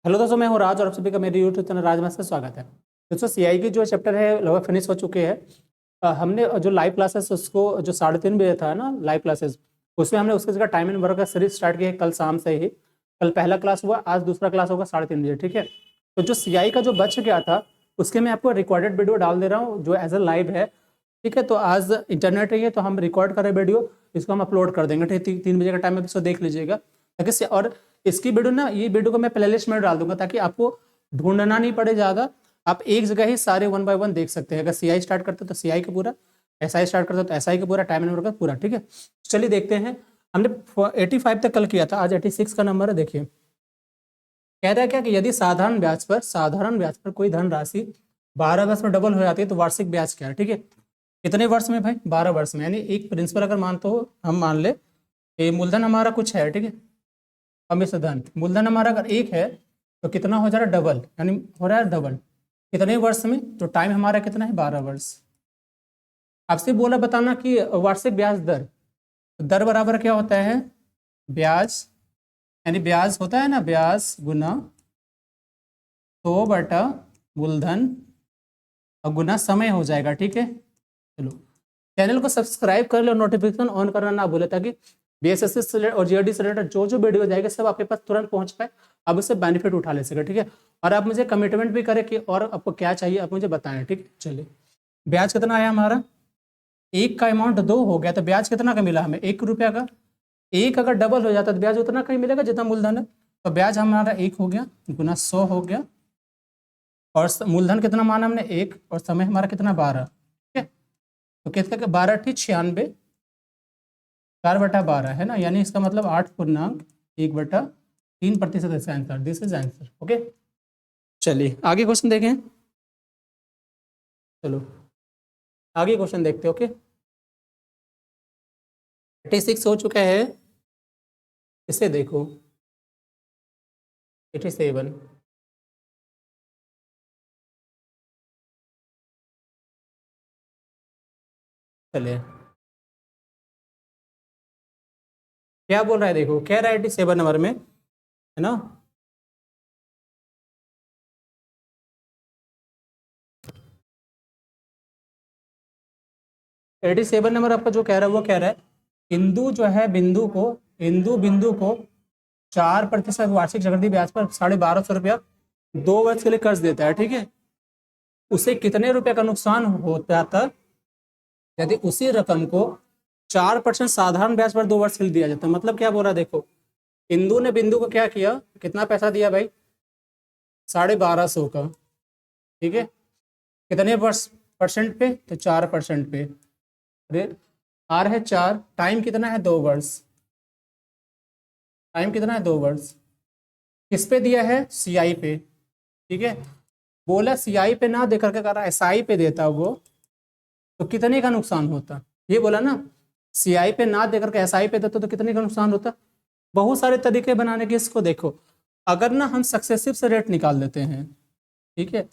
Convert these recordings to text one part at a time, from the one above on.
Hello दोस्तों, मैं हूँ राज और आप सभी का मेरे यूट्यूब चैनल राज में से स्वागत है। दोस्तों सीआई की जो चैप्टर है लगभग फिनिश हो चुके हैं। हमने जो लाइव क्लासेस उसको जो 3:30 बजे था ना लाइव क्लासेस, उसमें हमने उसकी जगह टाइम एंड वर्क का सीरीज स्टार्ट किया है कल शाम से ही। कल पहला क्लास हुआ, आज दूसरा क्लास होगा 3:30 बजे, ठीक है। तो जो सीआई का जो बच गया था उसके मैं आपको रिकॉर्डेड वीडियो डाल दे रहा हूँ जो एज ए लाइव है, ठीक है। तो आज इंटरनेट नहीं है तो हम रिकॉर्ड कर रहे वीडियो, इसको हम अपलोड कर देंगे, ठीक। 3 बजे का टाइम में इसको देख लीजिएगा ताकि और इसकी वीडियो ना, ये वीडियो को मैं प्लेलिस्ट में डाल दूंगा ताकि आपको ढूंढना नहीं पड़े ज़्यादा। आप एक जगह ही सारे 1 बाय 1 देख सकते हैं। अगर सीआई स्टार्ट करते हो तो सीआई का पूरा, एसआई स्टार्ट करते हो तो एसआई का पूरा, टाइम एंड वर्क का पूरा, ठीक है। चलिए देखते हैं। हमने 85 तक कल किया था, आज 86 का नंबर है। देखिए कह रहा है क्या कि यदि साधारण ब्याज पर कोई धनराशि 12 वर्ष में डबल हो जाती है तो वार्षिक ब्याज क्या है, ठीक है। कितने वर्ष में भाई? 12 वर्ष में। यानी एक प्रिंसिपल अगर मानते हो, हम मान ले कि मूलधन हमारा कुछ है, ठीक है, हमेशा धन मूलधन हमारा अगर 1 है तो कितना हो जा रहा है? डबल, यानी हो रहा है डबल कितने वर्ष में? तो टाइम हमारा कितना है? 12 वर्ष। आपसे बोला बताना कि वार्षिक ब्याज दर, तो दर बराबर क्या होता है? ब्याज, यानी ब्याज होता है ना, ब्याज गुना 100 बटा मूलधन और गुना समय हो जाएगा, ठीक है। चलो चैनल को सब्सक्राइब कर लो, नोटिफिकेशन ऑन करना ना भूले ताकि बीएसएससी से और जीआरडी से रिलेटेड जो जो वीडियो जाएगा सब आपके पास तुरंत पहुंच पाए, आप उससे बेनिफिट उठा ले सके, ठीक है। और आप मुझे कमिटमेंट भी करें कि और आपको क्या चाहिए आप मुझे बताएं, ठीक है। चलिए ब्याज कितना आया हमारा? 1 का अमाउंट 2 हो गया तो ब्याज कितना का मिला हमें? 1 रुपया का। 1 अगर डबल हो जाता तो ब्याज उतना का ही मिलेगा जितना मूलधन है। तो ब्याज हमारा 1 हो गया गुना 100 हो गया, और मूलधन कितना माना हमने? 1, और समय हमारा कितना? 12, ठीक है। तो कितना? 12 ठीक 96, 4/12 है ना, यानी इसका मतलब 8.1/3% इसका answer. This is answer, okay. चलिए आगे क्वेश्चन देखें। चलो आगे क्वेश्चन देखते हैं, ओके। 86 हो चुका है, इसे देखो 87। चलिए क्या बोल रहा है, देखो कह रहा है 87 नंबर में, है ना। एटी सेवन नंबर आपका जो कह रहा है वो कह रहा है इंदु जो है बिंदु को 4% वार्षिक चक्रवृद्धि ब्याज पर 1250 रुपया 2 वर्ष के लिए कर्ज देता है, ठीक है। उसे कितने रुपए का नुकसान होता था यदि उसी रकम को 4% साधारण ब्याज पर 2 वर्ष के लिए दिया जाता है? मतलब क्या बोल रहा है, देखो इंदु ने बिंदु को क्या किया, कितना पैसा दिया भाई? 1250 का, ठीक है। कितने वर्ष परसेंट पे? तो 4% पे। अरे आर है 4, टाइम कितना है? 2 वर्ष। टाइम कितना है? 2 वर्ष। किस पे दिया है? सीआई पे, ठीक है। बोला सीआई पे ना देकर के करा एसआई पे देता वो तो कितने का नुकसान होता? ये बोला ना, सीआई पे ना देकर के एसआई पे देता तो कितने का नुकसान होता? बहुत सारे तरीके बनाने के, इसको देखो। अगर ना हम सक्सेसिव से रेट निकाल देते हैं, ठीक है।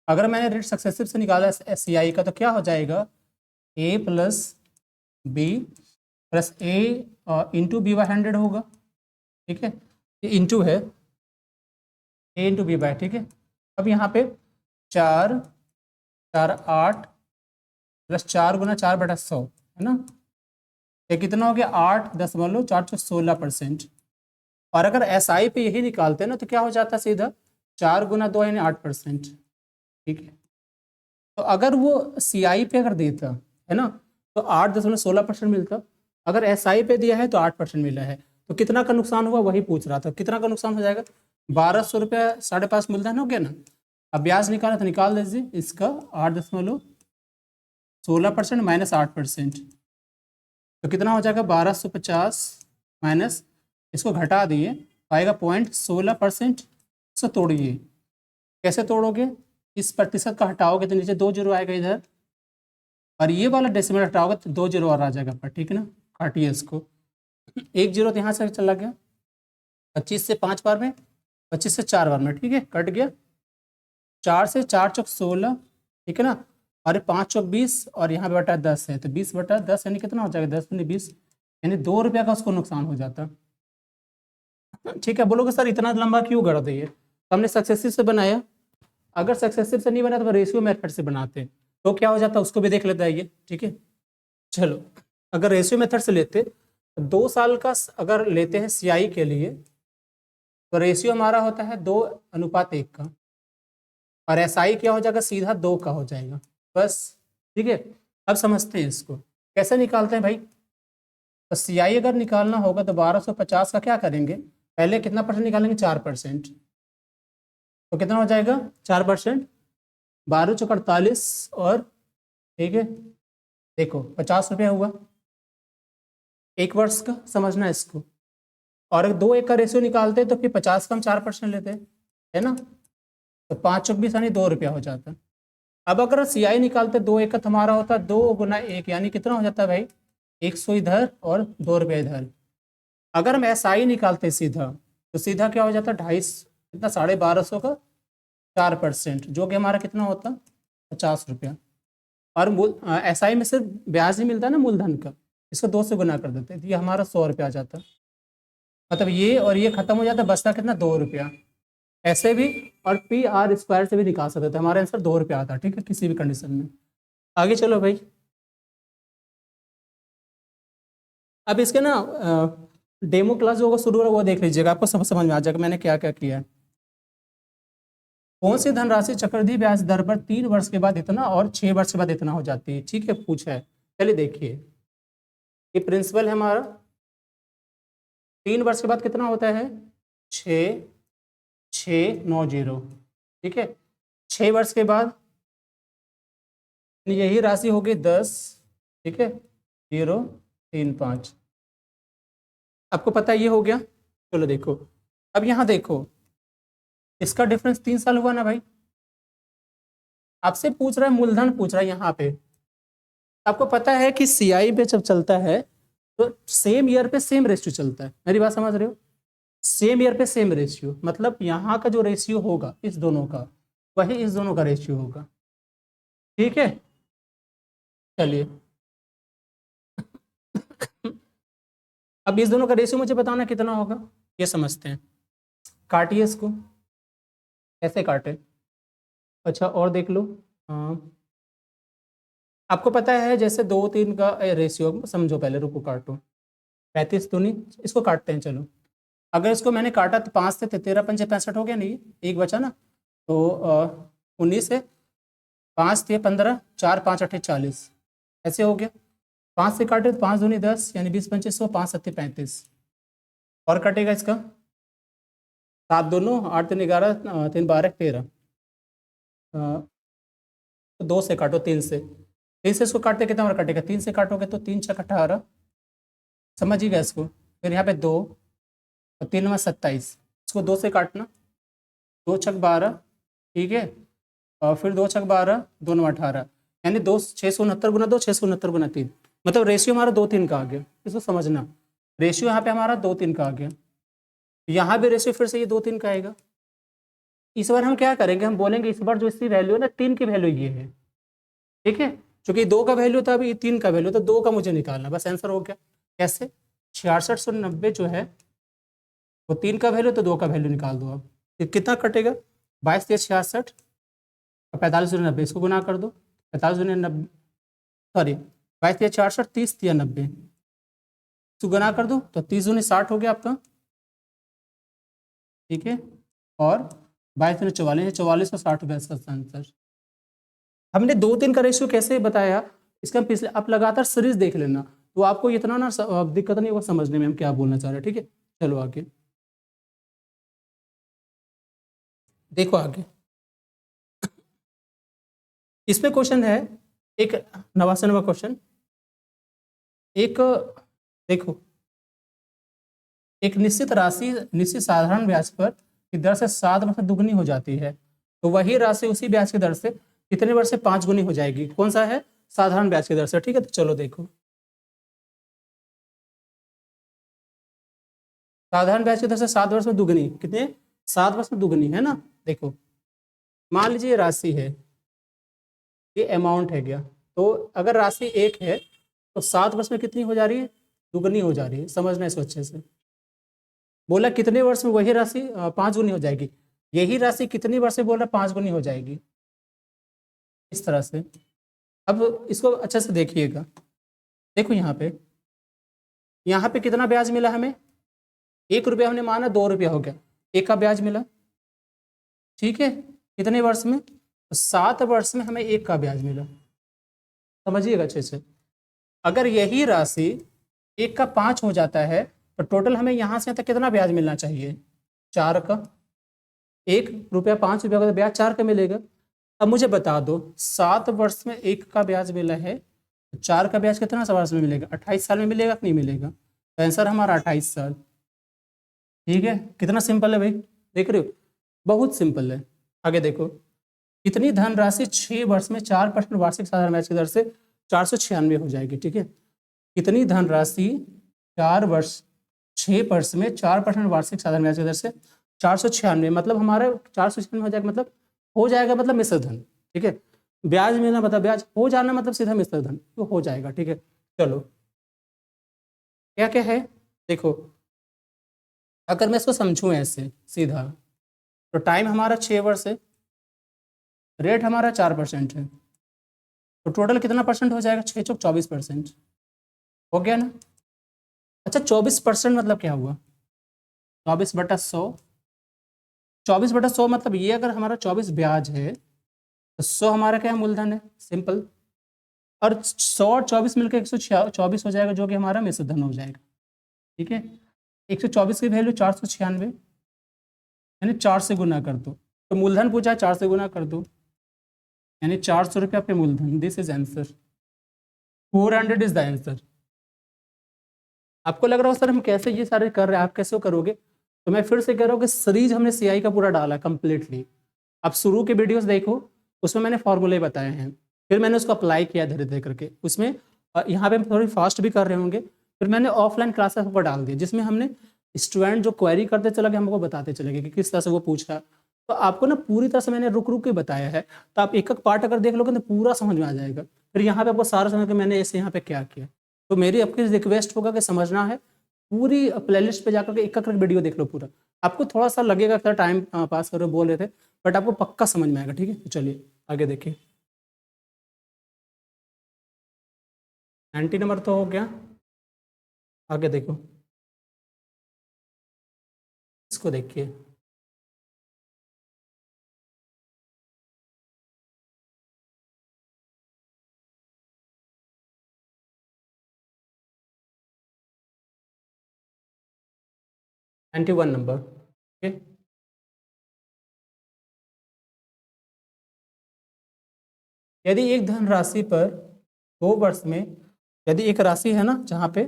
अगर मैंने रेट सक्सेसिव से निकाला सीआई का तो क्या हो जाएगा? A plus B plus A into B by 100 होगा, ठीक है। ये इंटू है ए इंटू बी बाई, ठीक है। अब यहाँ पे 4 4 8 प्लस 4 गुना 4/100 है ना। ये कितना हो गया? 8.416%। और अगर एस आई पे यही निकालते हैं ना तो क्या हो जाता है? सीधा 4 गुना 2 यानी 8%, ठीक है। तो अगर वो सी आई पे अगर देता है ना तो 8.16% मिलता। अगर एस आई पे दिया है तो 8% मिला है। तो कितना का नुकसान हुआ वही पूछ रहा था, कितना का नुकसान हो जाएगा? 1200 रुपया 5.5 मूलधन हो गया ना। अब ब्याज निकाला तो निकाल दीजिए इसका 8.16% माइनस 8%, तो कितना हो जाएगा? 1250 माइनस, इसको घटा दिए तो आएगा 0.16%। इसको तोड़िए, कैसे तोड़ोगे? इस प्रतिशत का हटाओगे तो नीचे 2 जीरो आएगा इधर, और ये वाला डेसिमल हटाओगे तो 2 जीरो और आ जाएगा पर, ठीक है ना। काटिए इसको, 1 जीरो तो यहाँ से चला गया, 25 से 5 बार में, 25 से 4 बार में, ठीक है, कट गया। 4 से 4 चौक 16, ठीक है ना। और 5 चौक 20 और यहाँ पे बटा 10 है तो 20/10 यानी कितना हो जाएगा? 10×20 यानी 2 रुपया का उसको नुकसान हो जाता, ठीक है। बोलोगे सर इतना लंबा क्यों कर दिए? तो हमने सक्सेसिव से बनाया। अगर सक्सेसिव से नहीं बना तो रेशियो मेथड से बनाते हैं, तो क्या हो जाता है उसको भी देख लेते हैं ये, ठीक है। चलो, अगर रेशियो मेथड से लेते 2 साल का अगर लेते हैं सीआई के लिए, तो रेशियो हमारा होता है 2:1 का, और एसआई क्या हो जाएगा, सीधा 2 का हो जाएगा बस, ठीक है। अब समझते हैं इसको कैसे निकालते हैं भाई। तो सीआई अगर निकालना होगा तो 1250 का क्या करेंगे, पहले कितना परसेंट निकालेंगे, 4%। तो कितना हो जाएगा 4%, 12×4 = 48, और ठीक है देखो 50 रुपया हुआ 1 वर्ष का, समझना है इसको। और अगर 2:1 का रेशियो निकालते हैं तो फिर 50 का हम 4% लेते हैं, है ना। तो 5×4 यानी 2 रुपया हो जाता है। अब अगर सीआई निकालते 2:1 का, तो हमारा होता है 2×1 यानी कितना हो जाता है भाई, 100 इधर और 2 रुपया इधर। अगर हम एसआई निकालते सीधा, तो सीधा क्या हो जाता है, 250, कितना 1250 का 4%, जो कि हमारा कितना होता है 50 रुपया। और एसआई में सिर्फ ब्याज ही मिलता है ना मूलधन का, इसको 2 से गुना कर देते हैं, तो ये हमारा 100 रुपया आ जाता है। मतलब ये और ये खत्म हो जाता है, बचता कितना 2 रुपया। ऐसे भी और PR² से भी निकाल सकते थे, हमारा आंसर 2 रुपया आता है, ठीक है, किसी भी कंडीशन में। आगे चलो भाई। अब इसके ना डेमो क्लास जो होगा शुरू होगा वो देख लीजिएगा, आपको सब समझ में आ जाएगा मैंने क्या क्या किया है। कौन सी धनराशि चक्रवृद्धि ब्याज दर पर 3 वर्ष के बाद इतना और 6 वर्ष के बाद इतना हो जाती है, ठीक है, पूछा है। चलिए देखिए, ये प्रिंसिपल है हमारा, 3 वर्ष के बाद कितना होता है, 6,690, ठीक है। 6 वर्ष के बाद यही राशि होगी 10, ठीक है, 035। आपको पता ये हो गया। चलो देखो, अब यहाँ देखो, इसका डिफरेंस 3 साल हुआ ना भाई। आपसे पूछ रहा है मूलधन, पूछ रहा है यहाँ पे। आपको पता है कि सीआई पे जब चलता है तो सेम ईयर पे सेम रेशियो चलता है, मेरी बात समझ रहे हो, सेम ईयर पे सेम रेशियो, मतलब यहाँ का जो रेशियो होगा इस दोनों का, वही इस दोनों का रेशियो होगा, ठीक है। चलिए अब इस दोनों का रेशियो मुझे बताना कितना होगा, ये समझते हैं। काटिए इसको, कैसे काटे। अच्छा और देख लो, हाँ आपको पता है जैसे 2-3 का रेशियो, समझो पहले, रुको काटो, 35 दूनी, इसको काटते हैं चलो। अगर इसको मैंने काटा तो 5 से 13×5 = 65 हो गया, नहीं एक बचा ना, तो 19 से 5 से 15, 4×5 = 40, ऐसे हो गया। 5 से काटे तो 5 दूनी 10 यानी 20×25 5 7 35, और कटेगा इसका 7 दूनो 8 3 11 3 12 13, तो 2 से काटो, 3 से, 3 से इसको काटते कितना बार कटेगा, 3 से काटोगे तो 3×6 = 18, समझिएगा इसको। फिर यहाँ पे 2 और 3×27, इसको 2 से काटना, 2×6 = 12, ठीक है, और फिर 2×6 = 12, 2×9 = 18, यानी 669 × 2 669 × 3, मतलब रेशियो हमारा 2-3 का आ गया, इसको समझना। रेशियो यहाँ पे हमारा 2-3 का आ गया, यहाँ भी रेशियो फिर से ये 2-3 का आएगा। इस बार हम क्या करेंगे, हम बोलेंगे इस बार जो इसकी वैल्यू है ना, 3 की वैल्यू ये है, ठीक है, क्योंकि 2 का वैल्यू था, अभी 3 का वैल्यू, तो 2 का मुझे निकालना, बस आंसर हो गया। कैसे, 6690 जो है वो 3 का वैल्यू, तो 2 का वैल्यू निकाल दो। अब कितना कटेगा, 22 × 66 और 45 × 90, इसको गुना कर दो, 45 × 90, सॉरी 22 × 66 30 × 90, इसको गुना कर दो तो 30 × 60 हो गया आपका, ठीक है, और 22 × 44 44 और 60 रुपये इसका आंसर। हमने 2-3 का रेशियो कैसे बताया, इसका पिछले आप लगातार सीरीज देख लेना, तो आपको इतना ना दिक्कत नहीं होगा समझने में हम क्या बोलना चाह रहे हैं, ठीक है। चलो आगे देखो, आगे इसमें क्वेश्चन है एक 89वां क्वेश्चन। एक देखो, एक निश्चित राशि निश्चित साधारण ब्याज पर की दर से 7 वर्ष में दुगनी हो जाती है, तो वही राशि उसी ब्याज की दर से कितने वर्ष से 5 गुनी हो जाएगी, कौन सा है, साधारण ब्याज की दर से, ठीक है। तो चलो देखो, साधारण ब्याज की दर से 7 वर्ष में दुगनी, कितने, 7 वर्ष में दुगनी, है ना। देखो मान लीजिए ये राशि है, ये अमाउंट है गया, तो अगर राशि 1 है तो 7 वर्ष में कितनी हो जा रही है, दुगनी हो जा रही है, समझना इसको अच्छे से। बोला कितने वर्ष में वही राशि 5 गुनी हो जाएगी, यही राशि कितनी वर्ष से बोल रहा है, 5 गुनी हो जाएगी इस तरह से। अब इसको अच्छे से देखिएगा, देखो यहाँ पे कितना ब्याज मिला हमें, 1 रुपया हमने माना, 2 रुपया हो गया, 1 का ब्याज मिला, ठीक है। कितने वर्ष में, तो 7 वर्ष में हमें 1 का ब्याज मिला। समझिएगा अच्छे से। अगर यही राशि 1 का 5 हो जाता है तो टोटल हमें यहाँ से यहाँ तक कितना ब्याज मिलना चाहिए, 4 का। 1 रुपया 5 रुपया का तो ब्याज 4 का मिलेगा। अब मुझे बता दो, 7 वर्ष में 1 का ब्याज मिला है, 4 का ब्याज कितना वर्ष में मिलेगा, 28 साल में मिलेगा कि नहीं मिलेगा। तो आंसर हमारा 28 साल। ठीक है, कितना सिंपल है भाई, देख रहे हो, बहुत सिंपल है। आगे देखो, कितनी धनराशि 6 वर्ष में 4% वार्षिक साधारण ब्याज की दर से 496 हो जाएगी। ठीक है, कितनी धनराशि 6 वर्ष में 4% वार्षिक साधारण ब्याज की दर से 496, मतलब हमारा 496 हो जाएगा, मतलब हो जाएगा, मतलब मिश्र धन। ठीक है, ब्याज मिलना मतलब ब्याज हो जाना मतलब सीधा मिश्र धन, तो हो जाएगा। ठीक है, चलो क्या क्या है देखो, अगर मैं इसको समझूं ऐसे सीधा, तो टाइम हमारा 6 वर्ष है, रेट हमारा 4% है, तो टोटल कितना परसेंट हो जाएगा, 6 चौक 24% हो गया ना। अच्छा 24% मतलब क्या हुआ, 24/100, 24/100 मतलब ये, अगर हमारा 24 ब्याज है तो 100 हमारा क्या है, मूलधन है, सिंपल। और 100 और 24 मिलकर 124 हो जाएगा, जो कि हमारा मिश्र धन हो जाएगा। ठीक है, 124 की वैल्यू 496, यानी 4 से गुना कर दो, तो मूलधन पूछा है, 4 से गुना कर दो, यानी 400 रुपया पे मूलधन। This is answer, 400 is the answer. आपको लग रहा हो सर हम कैसे ये सारे कर रहे हैं, आप कैसे करोगे, तो मैं फिर से कह रहा हूँ कि सीरीज हमने सीआई का पूरा डाला कंप्लीटली। आप शुरू के वीडियोस देखो, उसमें मैंने फॉर्मूले बताए हैं, फिर मैंने उसको अप्लाई किया धीरे धीरे करके। उसमें यहाँ पे थोड़ी फास्ट भी कर रहे होंगे, फिर मैंने ऑफलाइन क्लासेस को डाल दिया, जिसमें हमने स्टूडेंट जो क्वेरी करते चला गया, हमको बताते चले गए कि किस तरह से वो पूछा। तो आपको ना पूरी तरह से मैंने रुक रुक के बताया है, तो आप एक एक पार्ट अगर देख लोगे तो पूरा समझ में आ जाएगा। फिर यहाँ पे आपको सारा समझ के मैंने ऐसे यहाँ पे क्या किया। तो मेरी आपकी रिक्वेस्ट होगा कि समझना है, पूरी प्लेलिस्ट पे जाकर के एक एक वीडियो देख लो पूरा। आपको थोड़ा सा लगेगा कि टाइम पास कर रहे हो, बोल रहे थे, बट आपको पक्का समझ में आएगा। ठीक है, तो चलिए आगे देखिए। 90 नंबर तो हो गया, आगे देखो, इसको देखिए। Ninety one number. ओके, यदि एक धनराशि पर 2 वर्ष में, यदि एक राशि है ना जहाँ पे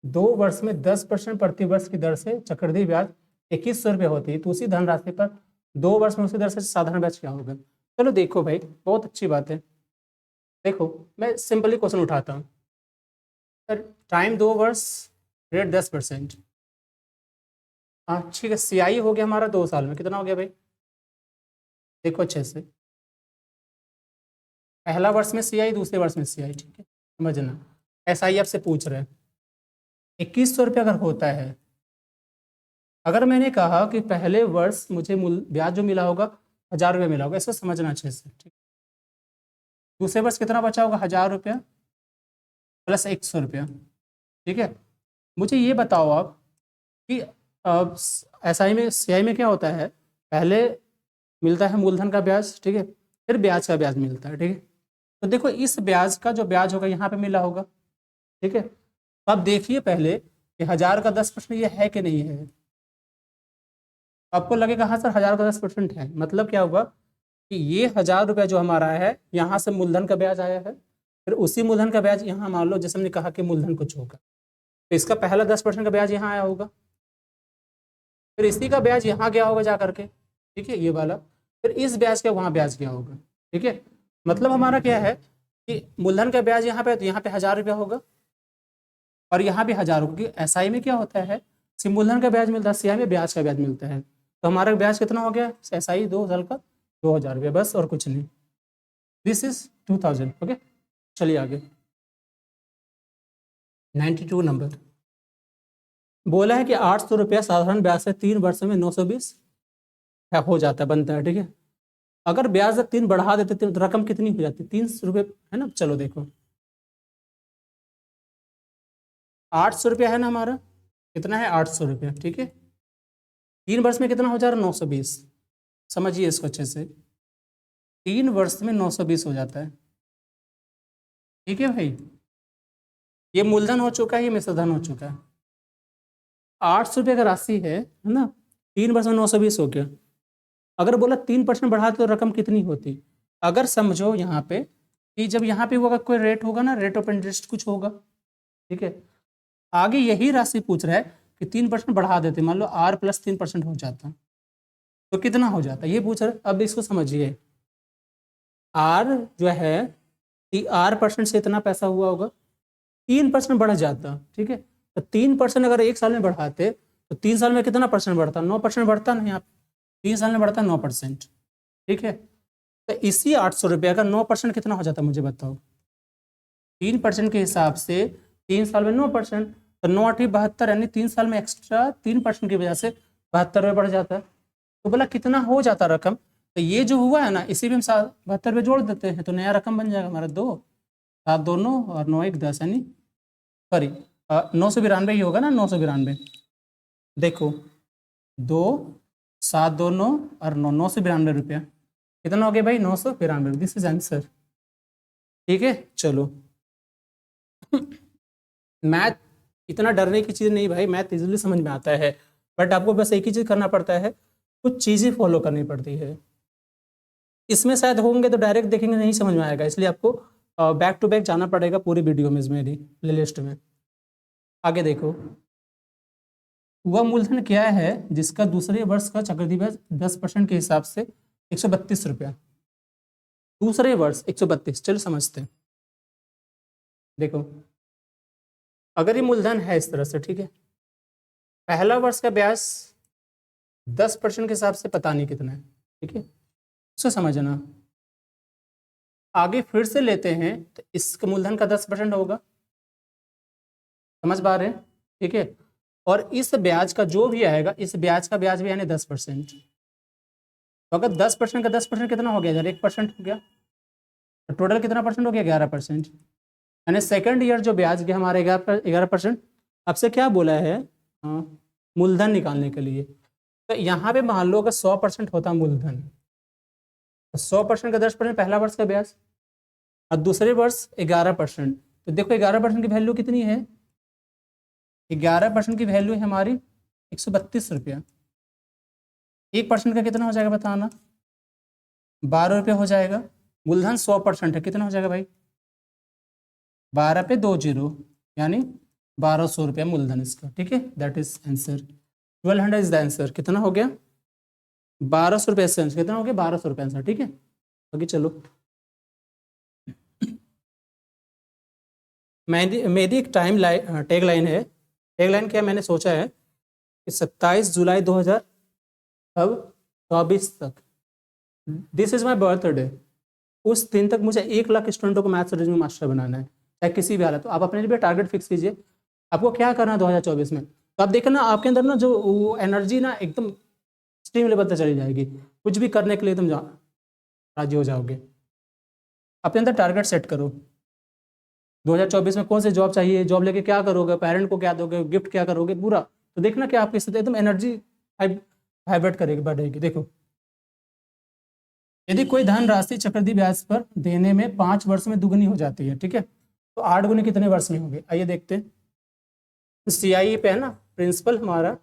2 वर्ष में 10% प्रति वर्ष की दर से चक्रवृद्धि ब्याज 2100 रुपये होती है, तो उसी धनराशि पर 2 वर्ष में उसी दर से साधारण ब्याज क्या होगा। चलो देखो भाई, बहुत अच्छी बात है। देखो मैं सिंपली क्वेश्चन उठाता हूँ सर, टाइम 2 वर्ष, रेट 10%। हाँ ठीक है, सीआई हो गया हमारा 2 साल में, कितना हो गया भाई, देखो अच्छे से, पहला वर्ष में सीआई, दूसरे वर्ष में सीआई। ठीक है, समझना, एसआई आपसे पूछ रहे हैं 2100 रुपये अगर होता है, अगर मैंने कहा कि पहले वर्ष मुझे मूल ब्याज जो मिला होगा 1000 रुपये मिला होगा, इसको समझना अच्छे से। ठीक, दूसरे वर्ष कितना बचा होगा, 1000 रुपया प्लस 100 रुपया। ठीक है, मुझे ये बताओ आप कि एसआई में, सीआई में क्या होता है, पहले मिलता है मूलधन का ब्याज, ठीक है, फिर ब्याज का ब्याज मिलता है। ठीक है, तो देखो इस ब्याज का जो ब्याज होगा यहाँ पे मिला होगा। ठीक है, तो आप देखिए पहले कि 1000 का 10% ये है कि नहीं है। आपको लगेगा हाँ सर 1000 का 10% है, मतलब क्या हुआ कि ये 1000 रुपया जो हमारा है, यहाँ से मूलधन का ब्याज आया है, फिर उसी मूलधन का ब्याज यहाँ मान लो, जैसे हमने कहा कि मूलधन कुछ होगा, तो इसका पहला 10% का ब्याज यहाँ आया होगा, फिर इसी का ब्याज यहाँ गया होगा जा करके। ठीक है, ये वाला, फिर इस ब्याज का वहाँ ब्याज गया होगा। ठीक है, मतलब हमारा क्या है कि मूलधन का ब्याज यहाँ पे, तो यहाँ पे 1000 रुपया होगा, और यहाँ भी 1000 होगा, क्योंकि एसआई में क्या होता है, सिर्फ मूलधन का ब्याज मिलता है, सीआई में ब्याज का ब्याज मिलता है। तो हमारा ब्याज कितना हो गया एसआई 2 साल का, 2000 रुपया, बस और कुछ नहीं। This is 2000। ओके, चलिए आगे। 92 नंबर बोला है कि 800 रुपया साधारण ब्याज से 3 वर्षों में 920 हो जाता है, बनता है, ठीक है। अगर ब्याज दर 3 बढ़ा देते तो रकम कितनी हो जाती? 300 रुपये है ना। चलो देखो, 800 रुपया है ना हमारा, कितना है? 800 रुपया, ठीक है। 3 वर्ष में कितना हो जा रहा है? 920। समझिए इसको अच्छे से, 3 वर्ष में 920 हो जाता है, ठीक है भाई। ये मूलधन हो चुका है, ये मिश्रधन हो चुका है। 800 रुपये का राशि है ना, 3 वर्ष में 920 हो गया। अगर बोला 3% बढ़ाते तो रकम कितनी होती? अगर समझो यहाँ पे कि जब यहाँ पे होगा कोई रेट होगा ना, रेट ऑफ इंटरेस्ट कुछ होगा, ठीक है। आगे यही राशि पूछ रहा है कि 3% बढ़ा देते, मान लो R + 3% हो जाता तो कितना हो जाता, ये पूछ रहा है। अब इसको समझिए, R जो है R% से इतना पैसा हुआ होगा, 3% बढ़ जाता, ठीक है। तो 3% अगर 1 साल में बढ़ाते तो 3 साल में कितना परसेंट बढ़ता? 9% बढ़ता ना। यहाँ 3 साल में बढ़ता 9%, ठीक है। तो इसी 800 रुपया का 9% कितना हो जाता, मुझे बताओ। 3% के हिसाब से 3 साल में 9%, तो 9×8 = 72, यानी 3 साल में एक्स्ट्रा 3% की वजह से 72 रुपये बढ़ जाता है। तो बोला कितना हो जाता रकम? तो ये जो हुआ है ना, इसी में हम 72 रुपये जोड़ देते हैं तो नया रकम बन जाएगा हमारा 2, 7 2 9 और 9 1 10, यानी सॉरी 992 ही होगा ना, 992। देखो 2 7 2 9 और 9 992 रुपया, कितना हो गया भाई? 992। दिस इज आंसर, ठीक है। चलो मैथ इतना डरने की चीज़ नहीं भाई, मैथ इजीली समझ में आता है, बट आपको बस एक ही चीज़ करना पड़ता है, कुछ चीज़ें फॉलो करनी पड़ती है। इसमें शायद होंगे तो डायरेक्ट देखेंगे नहीं समझ में आएगा, इसलिए आपको बैक टू बैक जाना पड़ेगा पूरी वीडियो में, मेरी प्लेलिस्ट में। आगे देखो, वह मूलधन क्या है जिसका दूसरे वर्ष का चक्रवृद्धि ब्याज 10% के हिसाब से 132 रुपया। दूसरे वर्ष 132, चलो समझते हैं। देखो, अगर ये मूलधन है इस तरह से, ठीक है, पहला वर्ष का ब्याज 10% के हिसाब से पता नहीं कितना है, ठीक है, उसको समझना। आगे फिर से लेते हैं तो इसका मूलधन का 10% होगा, समझ पा रहे हैं, ठीक है। और इस ब्याज का जो भी आएगा, इस ब्याज का ब्याज भी यानी 10%। तो अगर 10% का 10% कितना हो गया यार? 1% हो गया। तो टोटल कितना परसेंट हो गया? 11%। यानी सेकंड ईयर जो ब्याज गया हमारे 11%। आपसे क्या बोला है? मूलधन निकालने के लिए। तो यहाँ पे मान लो अगर 100% होता मूलधन, तो 100% का 10% पहला वर्ष का ब्याज, और दूसरे वर्ष 11%। तो देखो 11% की वैल्यू कितनी है? 11% की वैल्यू है हमारी 132 रुपया। 1% का कितना हो जाएगा बताना? 12 रुपये हो जाएगा। मूलधन 100% है, कितना हो जाएगा भाई? 12 पे 2 0, यानी 1200 रुपया मूलधन इसका, ठीक है। That is answer, 1200 is the answer. कितना हो गया? 1200 रुपये आंसर। कितना हो गया? 1200 रुपये आंसर, ठीक है। आगे चलो, मेरी एक टैग लाइन है। टैग लाइन क्या मैंने सोचा है कि 27 जुलाई 2024 तक, दिस इज माई बर्थडे, उस दिन तक मुझे 1 लाख स्टूडेंटों को मैथ्स रीजनिंग मास्टर बनाना है, चाहे किसी भी हालत। तो आप अपने लिए टारगेट फिक्स कीजिए, आपको क्या करना है 2024 में। तो आप देखना आपके अंदर ना जो वो एनर्जी ना एकदम एक्सट्रीम लेवल तक चली जाएगी, कुछ भी करने के लिए तुम राजी हो जाओगे। अपने अंदर टारगेट सेट करो, 2024 में कौन सी जॉब चाहिए, जॉब लेके क्या करोगे, पेरेंट को क्या दोगे, गिफ्ट क्या करोगे, पूरा। तो देखना कि आपके साथ एकदम एनर्जी हाइब्रिड करेगी, बढ़ेगी। देखो, यदि कोई धन राशि चक्रवृद्धि ब्याज पर देने में 5 वर्ष में दुगनी हो जाती है, ठीक है, तो 8 गुनी कितने वर्ष में होगी? आइए देखते हैं। CIE पे है ना, प्रिंसिपल हमारा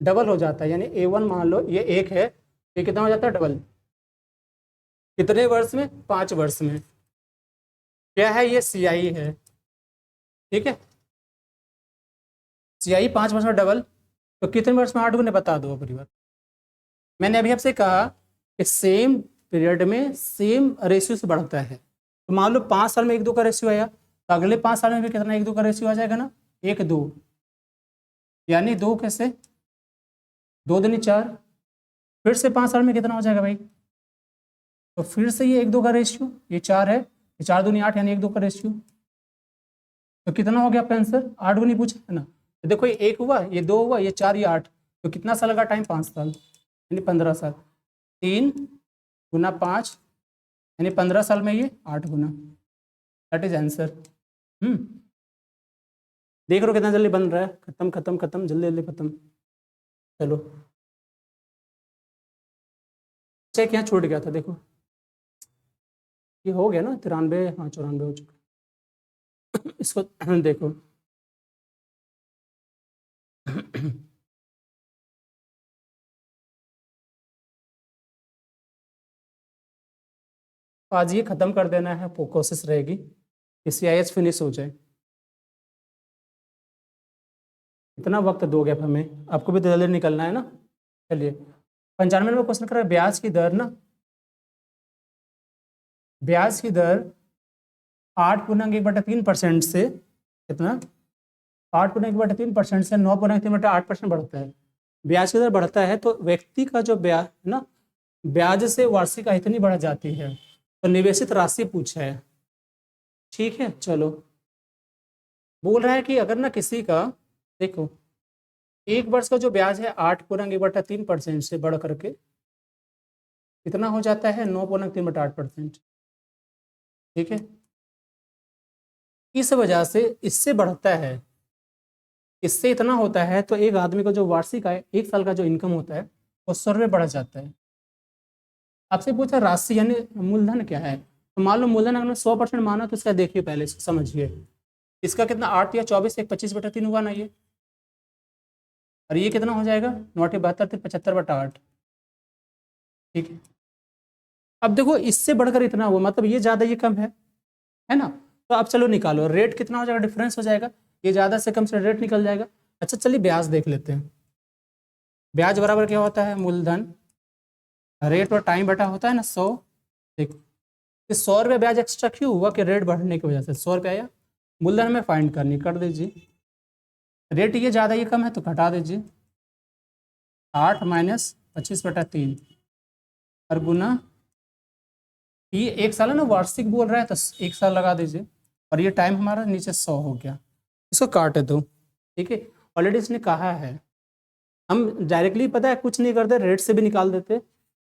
डबल हो जाता है, यानी A1 मान लो ये 1 है, ये कितना हो जाता है? डबल। कितने वर्ष में? 5 वर्ष में। क्या है ये? CIE है, ठीक है। CIE 5 वर्ष में डबल, तो कितने वर्ष में 8 गुने? बता दो परिवार। मैंने अभी आपसे कहा कि सेम पीरियड में सेम रेशियो से बढ़ता है। तो मान लो 5 साल में 1 2 का रेशियो आया, तो अगले 5 साल में भी कितना 1 2 का रेशियो आ जाएगा ना, 1 2, यानी 2 कैसे? 2 दूनी 4। फिर से 5 साल में कितना हो जाएगा भाई? तो फिर से ये 1 2 का रेशियो, ये 4 है, ये 4 दूनी 8, यानी 1 2 का रेशियो। तो कितना हो गया आपका आंसर? 8 गुनी पूछा है ना। तो देखो ये 1 हुआ, ये 2 हुआ, ये 4, ये 8, तो कितना साल लगा टाइम? 5 साल। यानी 15 साल। 3 गुना 5 यानी 15 साल में ये 8 गुना। That is answer. देख लो कितना जल्दी बन रहा है। खत्म खत्म खत्म, जल्दी जल्दी खत्म। चलो चेक यहाँ छूट गया था, देखो ये हो गया ना 93, हाँ 94 हो चुका। इसको देखो आज ये खत्म कर देना है, कोशिश रहेगी कि CIS फिनिश हो जाए। इतना वक्त दोगे आप हमें, आपको भी तो जल्दी निकलना है ना। चलिए 95 में क्वेश्चन कर रहा है ब्याज की दर ना, ब्याज की दर 8.1/3% से कितना, 8.1/3% से 9.3/8% बढ़ता है। ब्याज की दर बढ़ता है तो व्यक्ति का जो ब्याज है ना, ब्याज से वार्षिक आय इतनी बढ़ जाती है। तो निवेशित राशि पूछा है, ठीक है। चलो बोल रहा है कि अगर ना किसी का, देखो एक वर्ष का जो ब्याज है 8.1/3% से बढ़ करके कितना हो जाता है 9.3/8%, ठीक है। इस वजह से इससे बढ़ता है, इससे इतना होता है तो एक आदमी का जो वार्षिक आय 1 साल का जो इनकम होता है वो 100 रुपये बढ़ जाता है। आपसे पूछा राशि यानी मूलधन क्या है, तो मान लो मूलधन अगर 100% माना तो इसका देखिए पहले इसको समझिए। इसका कितना 8 या 24 एक 25/3 हुआ ना ये, और ये कितना हो जाएगा 9 72 75/8, ठीक है। अब देखो इससे बढ़कर इतना हुआ मतलब ये ज़्यादा ये कम है ना। तो अब चलो निकालो रेट कितना हो जाएगा, डिफरेंस हो जाएगा, ये ज़्यादा से कम से रेट निकल जाएगा। अच्छा चलिए ब्याज देख लेते हैं। ब्याज बराबर क्या होता है, मूलधन रेट और टाइम बटा होता है ना 100। देखो इस 100 रुपये ब्याज एक्स्ट्रा क्यों हुआ कि रेट बढ़ने की वजह से 100 रुपये आया। मूलधन में फाइंड करनी, कर दीजिए। रेट ये ज़्यादा ये कम है तो घटा दीजिए, 8 माइनस 25/3 और गुना, ये 1 साल है ना, वार्षिक बोल रहा है तो 1 साल लगा दीजिए, और ये टाइम हमारा नीचे 100 हो गया। इसको काटे दो, ठीक है। ऑलरेडी इसने कहा है, हम डायरेक्टली पता है कुछ नहीं करते, रेट से भी निकाल देते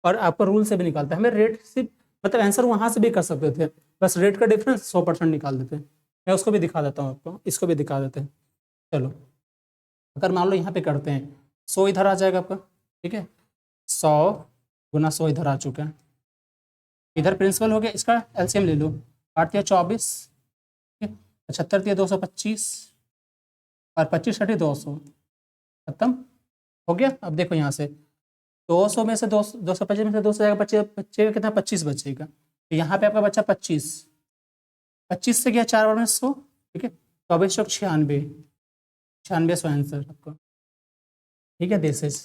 और आपका रूल से भी निकालते हैं। हमें रेट से मतलब आंसर वहाँ से भी कर सकते थे, बस रेट का डिफरेंस 100% निकाल देते। मैं उसको भी दिखा देता हूँ आपको, इसको भी दिखा देते हैं। चलो अगर मान लो यहाँ पे करते हैं 100 इधर आ जाएगा आपका, ठीक है। 100 गुना 100 इधर आ चुका है, इधर प्रिंसिपल हो गया, इसका एलसीएम ले लो। 8 या 24, 75 या 225 और 25 × 200, खत्म हो गया। अब देखो यहाँ से 200 में से 225 में से 200 जाएगा, बचेगा कितना 25 बचेगा। तो यहाँ पे आपका बच्चा 25, 25 से गया 4 बार में 100, ठीक है। 2496, 96 आंसर आपका, ठीक है। This is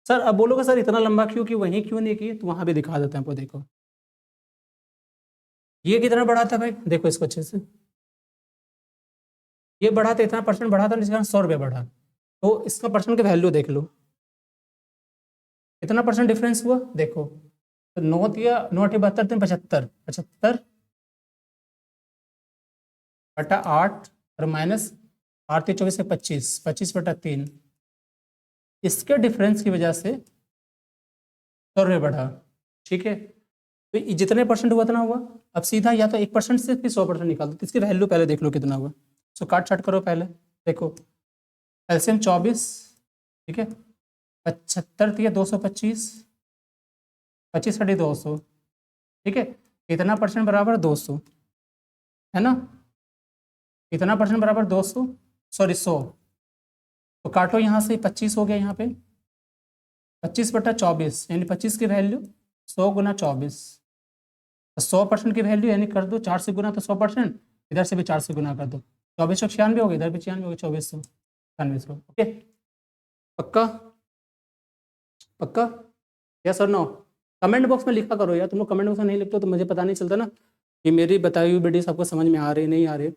sir. अब बोलोगे सर इतना लंबा क्यों कि वहीं क्यों नहीं की, तो वहाँ भी दिखा देते हैं आपको। देखो ये कितना बढ़ा था भाई, देखो इसको अच्छे से, ये बढ़ा था इतना परसेंट बढ़ा था, जिसके कारण 100 रुपये बढ़ा। तो इसका परसेंट की वैल्यू देख लो, कितना परसेंट डिफरेंस हुआ देखो। तो 9 × 72 = 75, 75 बटा 8 और माइनस 8 × 24 से 25, 25/3, इसके डिफरेंस की वजह से 100 रुपये बढ़ा, ठीक है। तो ये जितने परसेंट हुआ उतना हुआ। अब सीधा या तो 1% से फिर 100% निकाल दो, तो इसकी वैल्यू पहले देख लो कितना हुआ। सो काट छाट करो पहले, देखो एलसीएम 24, ठीक है। 75 दिया 225, 25/200, ठीक है। इतना परसेंट बराबर 200 है ना, इतना परसेंट बराबर 200, सॉरी 100। तो काटो यहाँ से 25 हो गया, यहाँ पे 25/24 यानी 25 की वैल्यू 100 गुना 24, 100% की वैल्यू यानी कर दो 4 से गुना तो 100%, इधर से भी 4 से गुना कर दो, 2496 हो गया, इधर भी 96 हो गया, 2496। ओके पक्का, पक्का, यस और नो। कमेंट बॉक्स में लिखा करो यार, तुम लोग कमेंट बॉक्स में नहीं लिखते हो तो मुझे पता नहीं चलता ना कि मेरी बताई हुई वीडियोस आपको समझ में आ रही नहीं आ रही,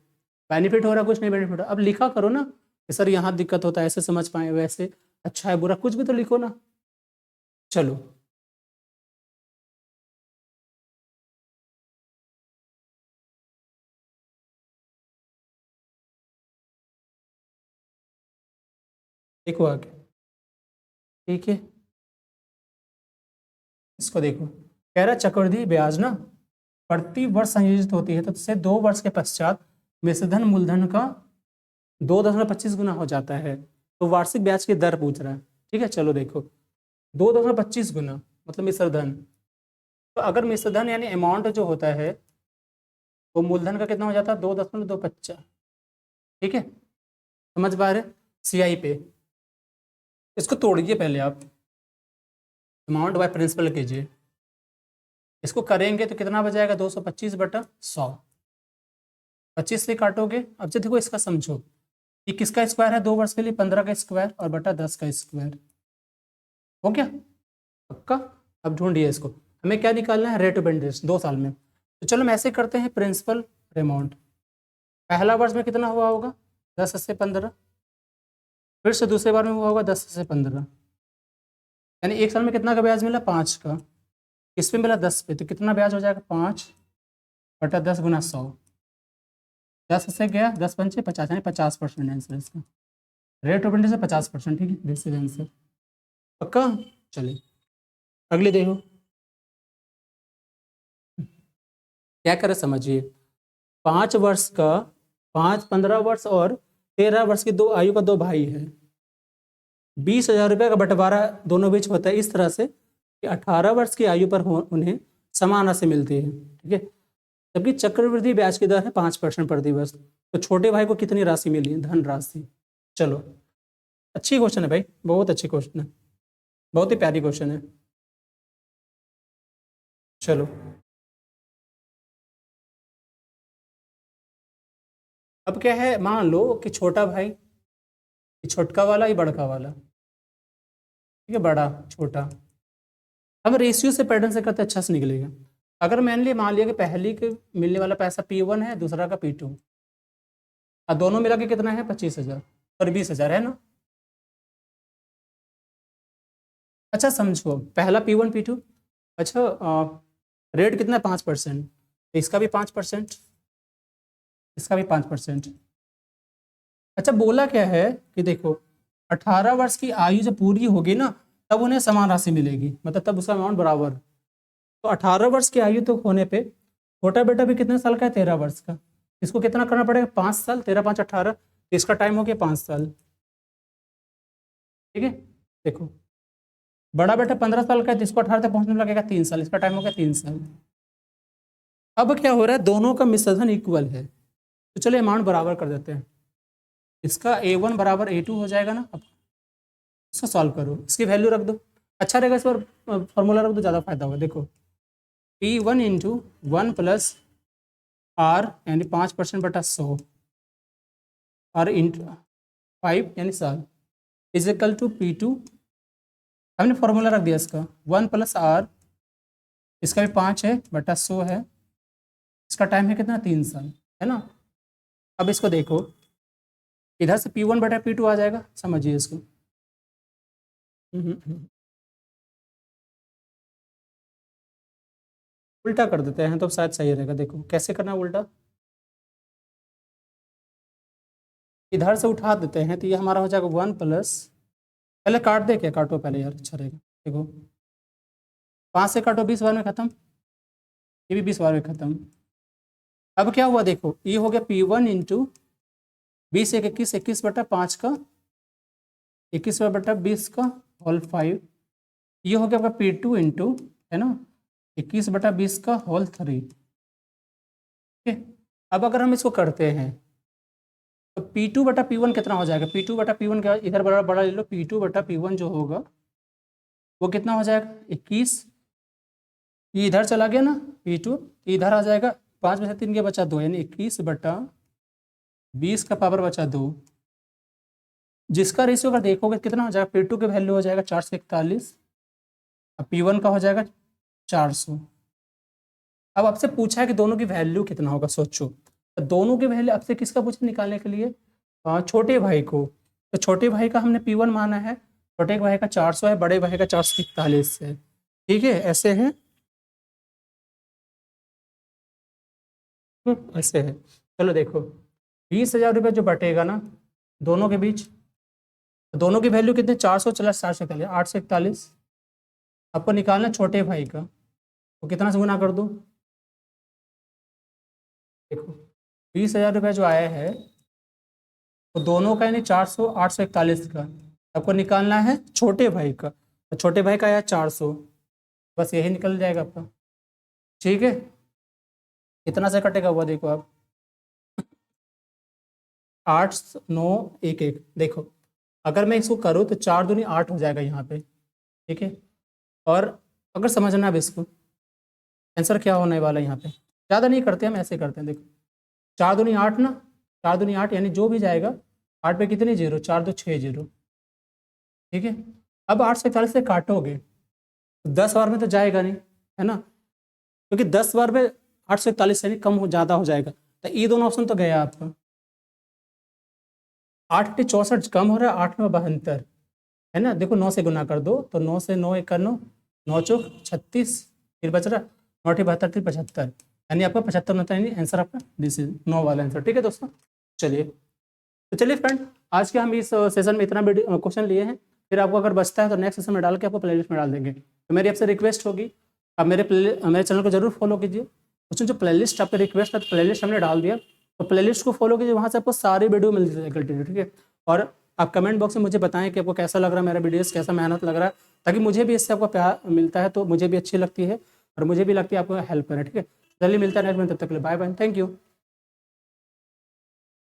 बेनिफिट हो रहा कुछ नहीं बेनिफिट हो रहा। अब लिखा करो ना कि सर यहाँ दिक्कत होता है, ऐसे समझ पाए, वैसे अच्छा है बुरा, कुछ भी तो लिखो ना। चलो देखो आगे, ठीक है। इसको देखो, कह रहा चक्रवृद्धि ब्याज ना प्रति वर्ष संयोजित होती है, तो इससे 2 वर्ष के पश्चात मिश्रधन मूलधन का 2.25 गुना हो जाता है। तो वार्षिक ब्याज की दर पूछ रहा है। ठीक है, चलो देखो 2.25 गुना मतलब मिश्रधन। तो अगर मिश्रधन यानी अमाउंट जो होता है वो मूलधन का कितना हो जाता है 2.25। ठीक है, समझ पा रहे? सीआई पे इसको तोड़िए पहले आप, अमाउंट बाय प्रिंसिपल कीजिए। इसको करेंगे तो कितना बजाएगा 225/100। 25 से काटोगे। अब जो देखो इसका समझो, ये किसका स्क्वायर है 2 वर्ष के लिए, 15 का स्क्वायर और बटा 10 का स्क्वायर। हो गया पक्का? अब ढूंढिए इसको, हमें क्या निकालना है, रेट ऑफ इंटरेस्ट 2 साल में। तो चलो हम ऐसे करते हैं, प्रिंसिपल अमाउंट पहला वर्ष में कितना हुआ होगा 10 से 15, फिर से दूसरे बार में हुआ होगा 10 से 15, यानी 1 साल में कितना का ब्याज मिला 5 का, किस पे मिला 10 पे, तो कितना ब्याज हो जाएगा 5/10 गुना 100। 10 से गया 10 पंचे 50 यानी 50% आंसर इसका, रेट ऑफ इंटरेस्ट 50%। ठीक है, दिस इज आंसर पक्का। चलिए अगले देखो क्या करे समझिए। 5 वर्ष का 5, 15 वर्ष और 13 वर्ष की 2 आयु का 2 भाई है। 20,000 रुपये का बंटवारा दोनों बीच होता है इस तरह से कि 18 वर्ष की आयु पर उन्हें समान राशि मिलती है। ठीक है, जबकि चक्रवृद्धि ब्याज की दर है 5% प्रति वर्ष। तो छोटे भाई को कितनी राशि मिली, धन राशि। चलो अच्छी क्वेश्चन है भाई, बहुत अच्छी क्वेश्चन है, बहुत ही प्यारी क्वेश्चन है। चलो अब क्या है, मान लो कि छोटा भाई, ये छोटका वाला, ये बड़का वाला। ठीक है, बड़ा छोटा। हम रेशियो से पैटर्न से करते अच्छा से निकलेगा। अगर मैंने मान लिया कि पहली के मिलने वाला पैसा P1 है, दूसरा का P2, और दोनों मिला के कितना है 25,000 और 20,000 है ना। अच्छा समझो, पहला P1 P2, अच्छा रेट कितना है 5%, तो इसका भी 5%, इसका भी 5%। अच्छा बोला क्या है कि देखो 18 वर्ष की आयु जब पूरी होगी ना तब उन्हें समान राशि मिलेगी, मतलब तब उसका अमाउंट बराबर। तो 18 वर्ष की आयु तो होने पे छोटा बेटा भी कितने साल का है 13 वर्ष का, इसको कितना करना पड़ेगा 5 साल, 13 5 18, तो इसका टाइम हो गया 5 साल। ठीक है, देखो बड़ा बेटा 15 साल का है तो इसको 18 तक पहुंचने में लगेगा 3 साल, इसका टाइम हो गया 3 साल। अब क्या हो रहा है, दोनों का मिश्रधन इक्वल है, तो चलो अमाउंट बराबर कर देते हैं। इसका A1 बराबर A2 हो जाएगा ना। अब इसको सॉल्व करो, इसकी वैल्यू रख दो, अच्छा रहेगा, इस पर फॉर्मूला रख दो, ज़्यादा फायदा होगा। देखो P1 इंटू 1 प्लस R यानी 5%/100 और इंटू 5 यानी साल इज इक्वल टू P2, हमने फॉर्मूला रख दिया इसका 1 प्लस R, इसका भी 5/100 है, इसका टाइम है कितना 3 साल, है ना। अब इसको देखो, इधर से P1/P2 आ जाएगा, समझिए इसको। उल्टा कर देते हैं तो शायद सही रहेगा। देखो कैसे करना है उल्टा, इधर से उठा देते हैं तो ये हमारा हो जाएगा 1 प्लस, पहले काट दे, क्या काटो पहले यार, अच्छा रहेगा। देखो 5 से काटो 20 बार में खत्म, ये भी 20 बार में खत्म। अब क्या हुआ देखो, ये हो गया P1 इंटू 20 एक 21, 21/5 का 21/20 का होल 5, ये हो गया आपका P2 इंटू, है ना, 21/20 का होल 3। ठीक है, अब अगर हम इसको करते हैं तो P2/P1 कितना हो जाएगा, P2/P1 क्या, इधर बड़ा बड़ा ले लो, P2/P1 जो होगा वो कितना हो जाएगा 21, ये इधर चला गया ना P2, इधर आ जाएगा, 5 में से 3 के बचा 2 यानी 21/20 का पावर बचा 2, जिसका रेशियो अगर देखोगे कितना हो जाएगा, P2 की वैल्यू हो जाएगा 441 और P1 का हो जाएगा 400। अब आपसे पूछा है कि दोनों की वैल्यू कितना होगा, सोचो। तो दोनों की वैल्यू आपसे किसका पूछा निकालने के लिए, छोटे भाई को। तो छोटे भाई का हमने P1 माना है, छोटे भाई का 400 है, बड़े भाई का 441 है। ठीक है, ऐसे है, ऐसे है। चलो देखो 20,000 रुपये जो बटेगा ना दोनों के बीच, दोनों की वैल्यू कितने 400 चला 441, 841, आपको निकालना है छोटे भाई का, तो कितना से गुना कर दूँ? देखो 20,000 रुपये जो आया है तो दोनों का यानी 400, 841 का। आपको निकालना है छोटे भाई का, तो छोटे भाई का आया 400, बस यही निकल जाएगा आपका। ठीक है, कितना से कटेगा हुआ देखो आप, 8, 9, 1, 1। देखो अगर मैं इसको करूँ तो 4 दूनी 8 हो जाएगा यहाँ पे। ठीक है, और अगर समझना अब इसको, आंसर क्या होने वाला है यहाँ पे, ज़्यादा नहीं करते हम, ऐसे करते हैं। देखो 4 दूनी 8 ना, 4 दूनी 8 यानी जो भी जाएगा 8 पे कितने जीरो, 4 2 6 जीरो। ठीक है, अब 841 से काटोगे तो 10 बार में तो जाएगा नहीं, है ना, क्योंकि 10 बार में 841 यानी कम हो, ज़्यादा हो जाएगा, तो ये दोनों ऑप्शन तो गया आपका। 8 पे 64 कम हो रहा है, 8 में 72, है ना। देखो 9 से गुना कर दो, तो 9 से 9 1 9, 9 चौक 36, फिर बच रहा 9 72 फिर 75, यानी आपका 75 होता है, यानी आंसर आपका दिस इज 9 वाला आंसर। ठीक है दोस्तों, चलिए, तो चलिए फ्रेंड, आज के हम इस सेशन में इतना क्वेश्चन लिए हैं, फिर आपको अगर बचता है तो नेक्स्ट सेशन में डाल के आपको प्लेलिस्ट में डाल देंगे। तो मेरी आपसे रिक्वेस्ट होगी, आप मेरे चैनल को जरूर फॉलो कीजिए। उसमें जो प्लेलिस्ट आपका रिक्वेस्ट है, तो प्लेलिस्ट हमने डाल दिया, तो प्लेलिस्ट को फॉलो कीजिए, वहाँ से आपको सारी वीडियो मिल जाएगी। ठीक है, और आप कमेंट बॉक्स में मुझे बताएं कि आपको कैसा लग रहा है मेरा वीडियोस, कैसा मेहनत लग रहा है, ताकि मुझे भी इससे आपको प्यार मिलता है, तो मुझे भी अच्छी लगती है और मुझे भी लगती है आपको हेल्प करें। ठीक है, जल्दी मिलता है नेक्स्ट में, तब तक के लिए बाय बाय, थैंक यू।